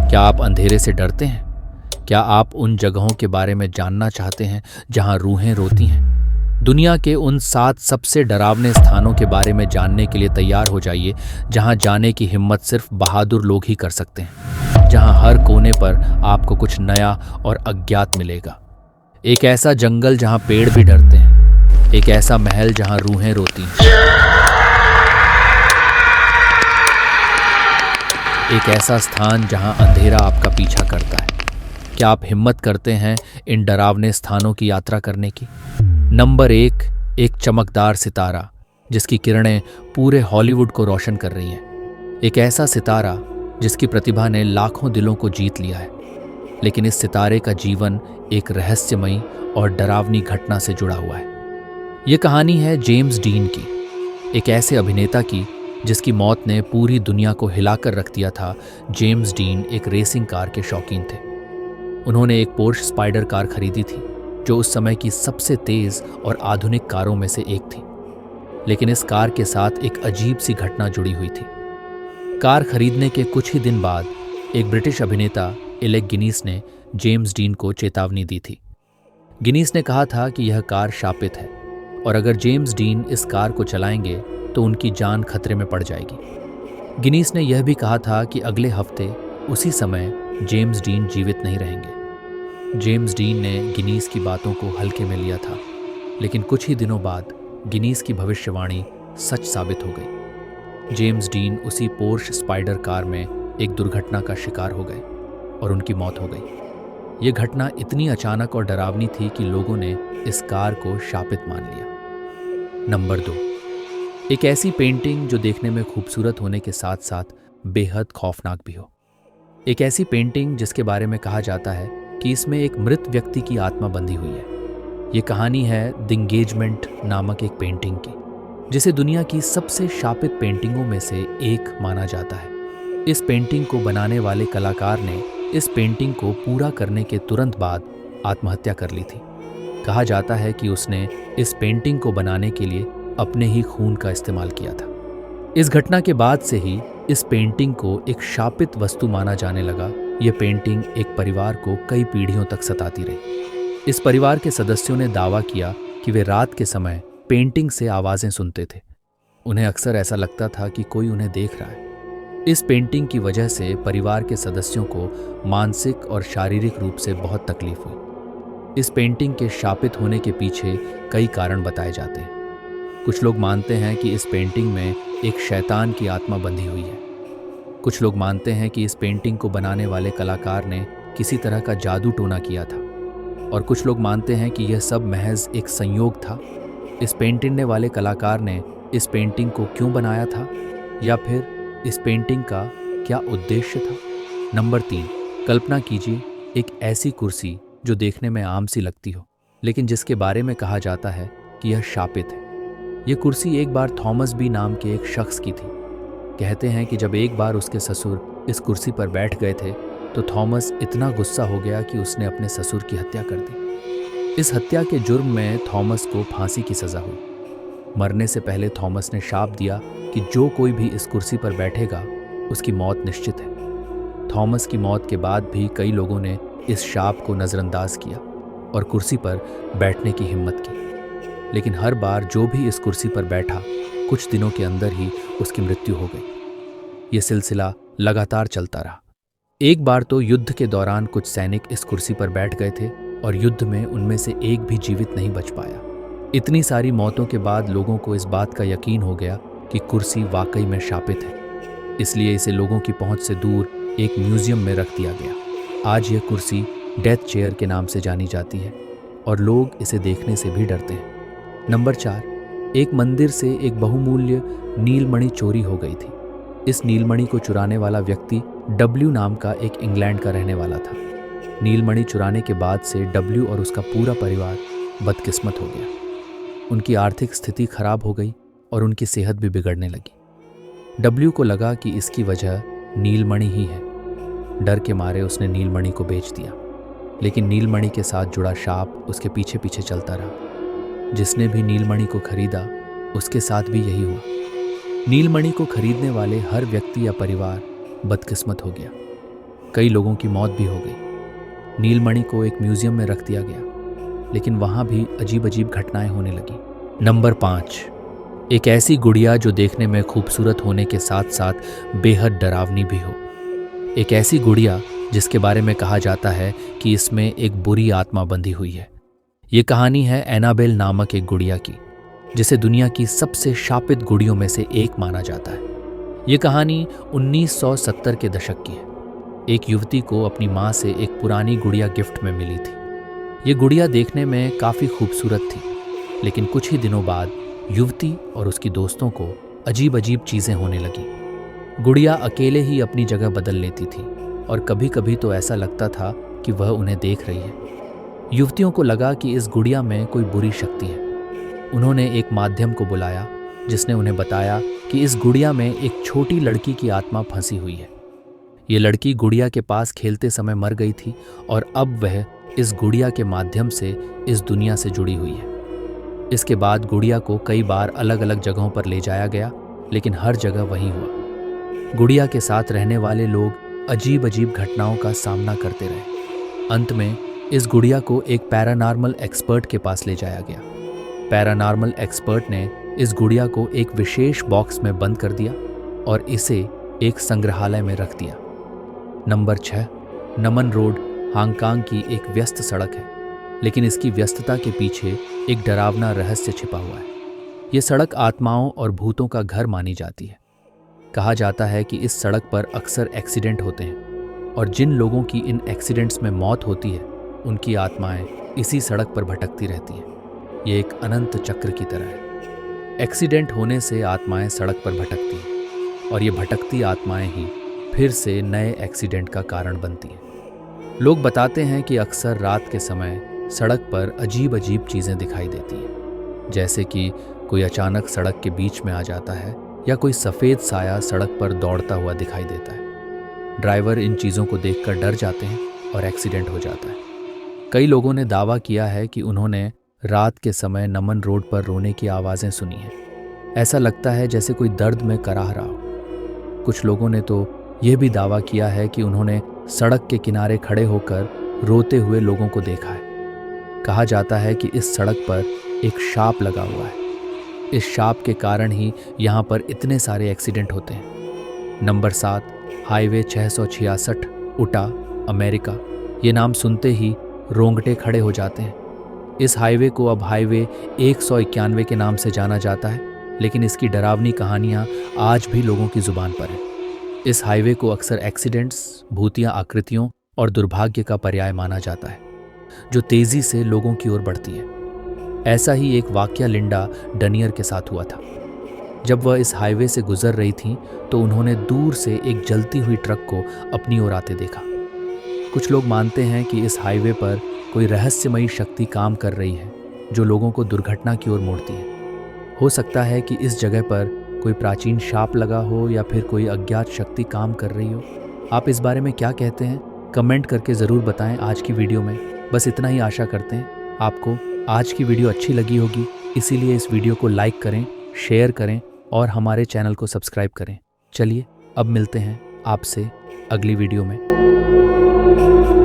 क्या आप अंधेरे से डरते हैं? क्या आप उन जगहों के बारे में जानना चाहते हैं जहां रूहें रोती हैं? दुनिया के उन 7 सबसे डरावने स्थानों के बारे में जानने के लिए तैयार हो जाइए, जहां जाने की हिम्मत सिर्फ बहादुर लोग ही कर सकते हैं। जहां हर कोने पर आपको कुछ नया और अज्ञात मिलेगा। एक ऐसा जंगल जहां पेड़ भी डरते हैं। एक ऐसा महल जहां रूहें रोती हैं। एक ऐसा स्थान जहां अंधेरा आपका पीछा करता है। क्या आप हिम्मत करते हैं इन डरावने स्थानों की यात्रा करने की? नंबर 1, एक चमकदार सितारा जिसकी किरणें पूरे हॉलीवुड को रोशन कर रही हैं। एक ऐसा सितारा जिसकी प्रतिभा ने लाखों दिलों को जीत लिया है, लेकिन इस सितारे का जीवन एक रहस्यमयी और डरावनी घटना से जुड़ा हुआ है। ये कहानी है जेम्स डीन की, एक ऐसे अभिनेता की जिसकी मौत ने पूरी दुनिया को हिलाकर रख दिया था। जेम्स डीन एक रेसिंग कार के शौकीन थे। उन्होंने एक पोर्श स्पाइडर कार खरीदी थी, जो उस समय की सबसे तेज और आधुनिक कारों में से एक थी। लेकिन इस कार के साथ एक अजीब सी घटना जुड़ी हुई थी। कार खरीदने के कुछ ही दिन बाद एक ब्रिटिश अभिनेता एलेक गिनीस ने जेम्स डीन को चेतावनी दी थी। गिनीस ने कहा था कि यह कार शापित है और अगर जेम्स डीन इस कार को चलाएंगे तो उनकी जान खतरे में पड़ जाएगी। गिनीस ने यह भी कहा था कि अगले हफ्ते उसी समय जेम्स डीन जीवित नहीं रहेंगे। जेम्स डीन ने गिनीस की बातों को हल्के में लिया था, लेकिन कुछ ही दिनों बाद गिनीस की भविष्यवाणी सच साबित हो गई। जेम्स डीन उसी पोर्श स्पाइडर कार में एक दुर्घटना का शिकार हो गए और उनकी मौत हो गई। यह घटना इतनी अचानक और डरावनी थी कि लोगों ने इस कार को शापित मान लिया। नंबर 2, एक ऐसी पेंटिंग जो देखने में खूबसूरत होने के साथ साथ बेहद खौफनाक भी हो। एक ऐसी पेंटिंग जिसके बारे में कहा जाता है कि इसमें एक मृत व्यक्ति की आत्मा बंधी हुई है। ये कहानी है द एंगेजमेंट नामक एक पेंटिंग की, जिसे दुनिया की सबसे शापित पेंटिंगों में से एक माना जाता है। इस पेंटिंग को बनाने वाले कलाकार ने इस पेंटिंग को पूरा करने के तुरंत बाद आत्महत्या कर ली थी। कहा जाता है कि उसने इस पेंटिंग को बनाने के लिए अपने ही खून का इस्तेमाल किया था। इस घटना के बाद से ही इस पेंटिंग को एक शापित वस्तु माना जाने लगा। यह पेंटिंग एक परिवार को कई पीढ़ियों तक सताती रही। इस परिवार के सदस्यों ने दावा किया कि वे रात के समय पेंटिंग से आवाजें सुनते थे। उन्हें अक्सर ऐसा लगता था कि कोई उन्हें देख रहा है। इस पेंटिंग की वजह से परिवार के सदस्यों को मानसिक और शारीरिक रूप से बहुत तकलीफ हुई। इस पेंटिंग के शापित होने के पीछे कई कारण बताए जाते हैं। कुछ लोग मानते हैं कि इस पेंटिंग में एक शैतान की आत्मा बंधी हुई है। कुछ लोग मानते हैं कि इस पेंटिंग को बनाने वाले कलाकार ने किसी तरह का जादू टोना किया था, और कुछ लोग मानते हैं कि यह सब महज एक संयोग था। इस पेंटिंग वाले कलाकार ने इस पेंटिंग को क्यों बनाया था, या फिर इस पेंटिंग का क्या उद्देश्य था। नंबर 3, कल्पना कीजिए एक ऐसी कुर्सी जो देखने में आम सी लगती हो, लेकिन जिसके बारे में कहा जाता है कि यह शापित है। यह कुर्सी एक बार थॉमस बी नाम के एक शख्स की थी। कहते हैं कि जब एक बार उसके ससुर इस कुर्सी पर बैठ गए थे तो थॉमस इतना गुस्सा हो गया कि उसने अपने ससुर की हत्या कर दी। इस हत्या के जुर्म में थॉमस को फांसी की सजा हुई। मरने से पहले थॉमस ने शाप दिया कि जो कोई भी इस कुर्सी पर बैठेगा उसकी मौत निश्चित है। थॉमस की मौत के बाद भी कई लोगों ने इस शाप को नज़रअंदाज किया और कुर्सी पर बैठने की हिम्मत की, लेकिन हर बार जो भी इस कुर्सी पर बैठा कुछ दिनों के अंदर ही उसकी मृत्यु हो गई। यह सिलसिला लगातार चलता रहा। एक बार तो युद्ध के दौरान कुछ सैनिक इस कुर्सी पर बैठ गए थे और युद्ध में उनमें से एक भी जीवित नहीं बच पाया। इतनी सारी मौतों के बाद लोगों को इस बात का यकीन हो गया कि कुर्सी वाकई में शापित है, इसलिए इसे लोगों की पहुंच से दूर एक म्यूजियम में रख दिया गया। आज यह कुर्सी डेथ चेयर के नाम से जानी जाती है और लोग इसे देखने से भी डरते हैं। नंबर 4, एक मंदिर से एक बहुमूल्य नीलमणि चोरी हो गई थी। इस नीलमणि को चुराने वाला व्यक्ति डब्ल्यू नाम का एक इंग्लैंड का रहने वाला था। नीलमणि चुराने के बाद से डब्ल्यू और उसका पूरा परिवार बदकिस्मत हो गया। उनकी आर्थिक स्थिति खराब हो गई और उनकी सेहत भी बिगड़ने लगी। डब्ल्यू को लगा कि इसकी वजह नीलमणि ही है। डर के मारे उसने नीलमणि को बेच दिया, लेकिन नीलमणि के साथ जुड़ा शाप उसके पीछे पीछे चलता रहा। जिसने भी नीलमणि को खरीदा उसके साथ भी यही हुआ। नीलमणि को खरीदने वाले हर व्यक्ति या परिवार बदकिस्मत हो गया। कई लोगों की मौत भी हो गई। नीलमणि को एक म्यूजियम में रख दिया गया, लेकिन वहां भी अजीब अजीब घटनाएं होने लगी। नंबर 5, एक ऐसी गुड़िया जो देखने में खूबसूरत होने के साथ साथ बेहद डरावनी भी हो। एक ऐसी गुड़िया जिसके बारे में कहा जाता है कि इसमें एक बुरी आत्मा बंधी हुई है। ये कहानी है एनाबेल नामक एक गुड़िया की, जिसे दुनिया की सबसे शापित गुड़ियों में से एक माना जाता है। ये कहानी 1970 के दशक की है। एक युवती को अपनी माँ से एक पुरानी गुड़िया गिफ्ट में मिली थी। ये गुड़िया देखने में काफ़ी खूबसूरत थी, लेकिन कुछ ही दिनों बाद युवती और उसकी दोस्तों को अजीब अजीब चीज़ें होने लगी। गुड़िया अकेले ही अपनी जगह बदल लेती थी और कभी कभी तो ऐसा लगता था कि वह उन्हें देख रही है। युवतियों को लगा कि इस गुड़िया में कोई बुरी शक्ति है। उन्होंने एक माध्यम को बुलाया, जिसने उन्हें बताया कि इस गुड़िया में एक छोटी लड़की की आत्मा फंसी हुई है। ये लड़की गुड़िया के पास खेलते समय मर गई थी और अब वह इस गुड़िया के माध्यम से इस दुनिया से जुड़ी हुई है। इसके बाद गुड़िया को कई बार अलग अलग जगहों पर ले जाया गया, लेकिन हर जगह वही हुआ। गुड़िया के साथ रहने वाले लोग अजीब अजीब घटनाओं का सामना करते रहे। अंत में इस गुड़िया को एक पैरानॉर्मल एक्सपर्ट के पास ले जाया गया। पैरानॉर्मल एक्सपर्ट ने इस गुड़िया को एक विशेष बॉक्स में बंद कर दिया और इसे एक संग्रहालय में रख दिया। नंबर 6, नमन रोड हांगकांग की एक व्यस्त सड़क है, लेकिन इसकी व्यस्तता के पीछे एक डरावना रहस्य छिपा हुआ है। ये सड़क आत्माओं और भूतों का घर मानी जाती है। कहा जाता है कि इस सड़क पर अक्सर एक्सीडेंट होते हैं और जिन लोगों की इन एक्सीडेंट्स में मौत होती है, उनकी आत्माएं इसी सड़क पर भटकती रहती हैं। ये एक अनंत चक्र की तरह है। एक्सीडेंट होने से आत्माएं सड़क पर भटकती हैं और ये भटकती आत्माएं ही फिर से नए एक्सीडेंट का कारण बनती हैं। लोग बताते हैं कि अक्सर रात के समय सड़क पर अजीब अजीब चीज़ें दिखाई देती हैं, जैसे कि कोई अचानक सड़क के बीच में आ जाता है या कोई सफ़ेद साया सड़क पर दौड़ता हुआ दिखाई देता है। ड्राइवर इन चीज़ों को देखकर डर जाते हैं और एक्सीडेंट हो जाता है। कई लोगों ने दावा किया है कि उन्होंने रात के समय नमन रोड पर रोने की आवाज़ें सुनी हैं। ऐसा लगता है जैसे कोई दर्द में कराह रहा हो। कुछ लोगों ने तो यह भी दावा किया है कि उन्होंने सड़क के किनारे खड़े होकर रोते हुए लोगों को देखा है। कहा जाता है कि इस सड़क पर एक शाप लगा हुआ है। इस शाप के कारण ही यहाँ पर इतने सारे एक्सीडेंट होते हैं। नंबर 7, हाईवे 666 उटा, अमेरिका। ये नाम सुनते ही रोंगटे खड़े हो जाते हैं। इस हाईवे को अब हाईवे 191 के नाम से जाना जाता है, लेकिन इसकी डरावनी कहानियाँ आज भी लोगों की जुबान पर हैं। इस हाईवे को अक्सर एक्सीडेंट्स, भूतिया आकृतियों और दुर्भाग्य का पर्याय माना जाता है, जो तेजी से लोगों की ओर बढ़ती है। ऐसा ही एक वाकया लिंडा डनियर के साथ हुआ था। जब वह इस हाईवे से गुजर रही थीं, तो उन्होंने दूर से एक जलती हुई ट्रक को अपनी ओर आते देखा। कुछ लोग मानते हैं कि इस हाईवे पर कोई रहस्यमयी शक्ति काम कर रही है, जो लोगों को दुर्घटना की ओर मोड़ती है। हो सकता है कि इस जगह पर कोई प्राचीन शाप लगा हो या फिर कोई अज्ञात शक्ति काम कर रही हो। आप इस बारे में क्या कहते हैं? कमेंट करके ज़रूर बताएं आज की वीडियो में। बस इतना ही आशा करते हैं आपको आज की वीडियो अच्छी लगी होगी, इसीलिए इस वीडियो को लाइक करें, शेयर करें और हमारे चैनल को सब्सक्राइब करें। चलिए अब मिलते हैं आपसे अगली वीडियो में।